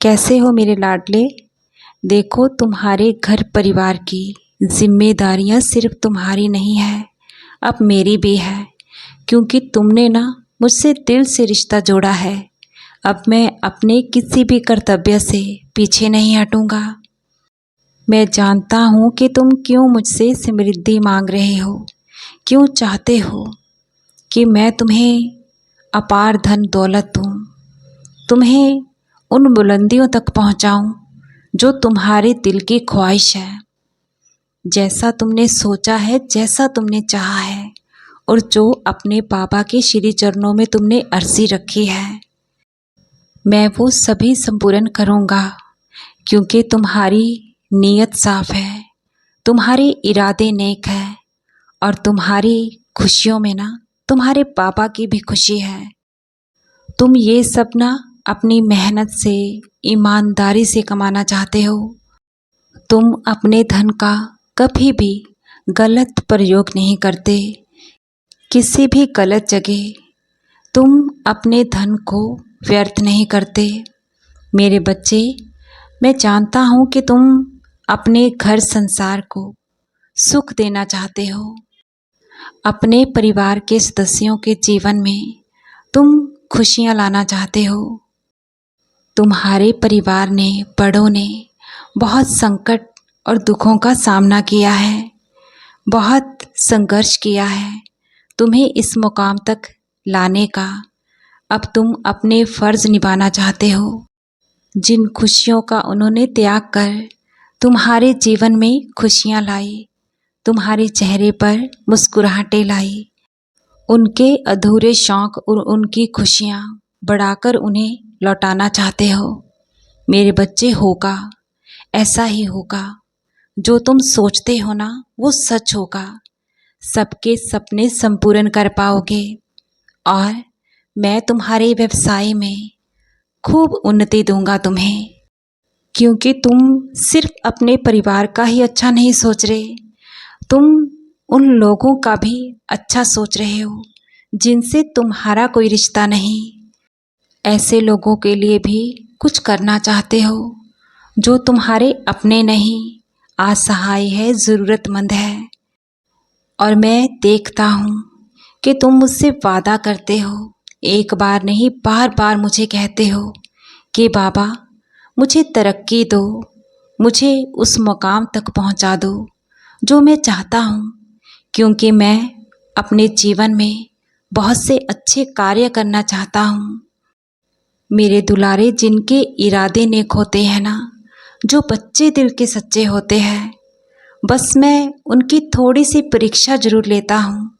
कैसे हो मेरे लाडले। देखो तुम्हारे घर परिवार की जिम्मेदारियां सिर्फ तुम्हारी नहीं है, अब मेरी भी है। क्योंकि तुमने ना मुझसे दिल से रिश्ता जोड़ा है। अब मैं अपने किसी भी कर्तव्य से पीछे नहीं हटूंगा। मैं जानता हूँ कि तुम क्यों मुझसे समृद्धि मांग रहे हो, क्यों चाहते हो कि मैं तुम्हें अपार धन दौलत दूँ, तुम्हें उन बुलंदियों तक पहुँचाऊँ जो तुम्हारे दिल की ख्वाहिश है। जैसा तुमने सोचा है, जैसा तुमने चाहा है और जो अपने बाबा के श्री चरणों में तुमने अर्जी रखी है, मैं वो सभी संपूर्ण करूँगा। क्योंकि तुम्हारी नीयत साफ है, तुम्हारे इरादे नेक है और तुम्हारी खुशियों में ना तुम्हारे पापा की भी खुशी है। तुम ये सब ना अपनी मेहनत से, ईमानदारी से कमाना चाहते हो। तुम अपने धन का कभी भी गलत प्रयोग नहीं करते, किसी भी गलत जगह तुम अपने धन को व्यर्थ नहीं करते। मेरे बच्चे, मैं जानता हूँ कि तुम अपने घर संसार को सुख देना चाहते हो। अपने परिवार के सदस्यों के जीवन में तुम खुशियाँ लाना चाहते हो। तुम्हारे परिवार ने, बड़ों ने बहुत संकट और दुखों का सामना किया है, बहुत संघर्ष किया है तुम्हें इस मुकाम तक लाने का। अब तुम अपने फर्ज निभाना चाहते हो। जिन खुशियों का उन्होंने त्याग कर तुम्हारे जीवन में खुशियाँ लाई, तुम्हारे चेहरे पर मुस्कुराहटें लाई, उनके अधूरे शौक़ और उनकी खुशियाँ बढ़ाकर उन्हें लौटाना चाहते हो। मेरे बच्चे, होगा, ऐसा ही होगा। जो तुम सोचते हो ना वो सच होगा। सबके सपने संपूर्ण कर पाओगे और मैं तुम्हारे व्यवसाय में खूब उन्नति दूंगा तुम्हें। क्योंकि तुम सिर्फ अपने परिवार का ही अच्छा नहीं सोच रहे, तुम उन लोगों का भी अच्छा सोच रहे हो जिनसे तुम्हारा कोई रिश्ता नहीं। ऐसे लोगों के लिए भी कुछ करना चाहते हो जो तुम्हारे अपने नहीं, असहाय है, ज़रूरतमंद है। और मैं देखता हूँ कि तुम मुझसे वादा करते हो, एक बार नहीं बार बार मुझे कहते हो कि बाबा मुझे तरक्की दो, मुझे उस मुकाम तक पहुँचा दो जो मैं चाहता हूँ। क्योंकि मैं अपने जीवन में बहुत से अच्छे कार्य करना चाहता हूँ। मेरे दुलारे, जिनके इरादे नेक होते हैं ना, जो बच्चे दिल के सच्चे होते हैं, बस मैं उनकी थोड़ी सी परीक्षा जरूर लेता हूँ।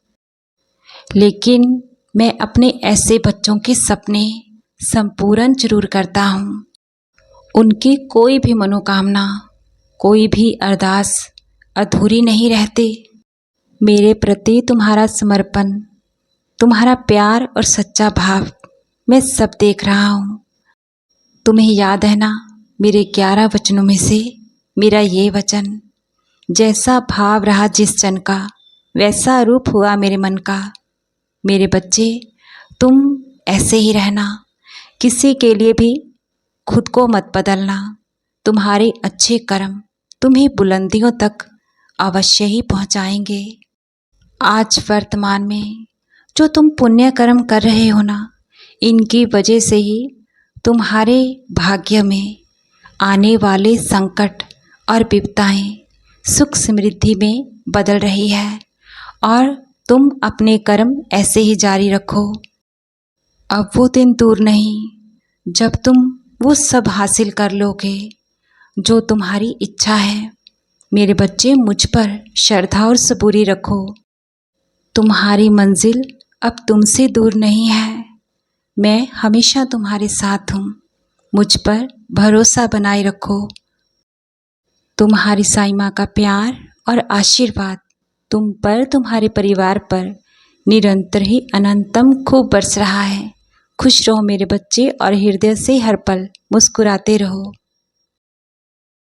लेकिन मैं अपने ऐसे बच्चों के सपने संपूर्ण जरूर करता हूँ। उनकी कोई भी मनोकामना, कोई भी अरदास अधूरी नहीं रहती। मेरे प्रति तुम्हारा समर्पण, तुम्हारा प्यार और सच्चा भाव मैं सब देख रहा हूँ। तुम्हें याद है ना मेरे 11 वचनों में से मेरा ये वचन, जैसा भाव रहा जिस जन का वैसा रूप हुआ मेरे मन का। मेरे बच्चे, तुम ऐसे ही रहना, किसी के लिए भी खुद को मत बदलना। तुम्हारे अच्छे कर्म तुम्हें बुलंदियों तक अवश्य ही पहुँचाएंगे। आज वर्तमान में जो तुम पुण्य कर्म कर रहे हो ना, इनकी वजह से ही तुम्हारे भाग्य में आने वाले संकट और विपदाएं सुख समृद्धि में बदल रही है। और तुम अपने कर्म ऐसे ही जारी रखो। अब वो दिन दूर नहीं जब तुम वो सब हासिल कर लोगे जो तुम्हारी इच्छा है। मेरे बच्चे, मुझ पर श्रद्धा और सबूरी रखो। तुम्हारी मंजिल अब तुमसे दूर नहीं है। मैं हमेशा तुम्हारे साथ हूँ। मुझ पर भरोसा बनाए रखो। तुम्हारी साईं माँ का प्यार और आशीर्वाद तुम पर, तुम्हारे परिवार पर निरंतर ही अनंतम खूब बरस रहा है। खुश रहो मेरे बच्चे और हृदय से हर पल मुस्कुराते रहो।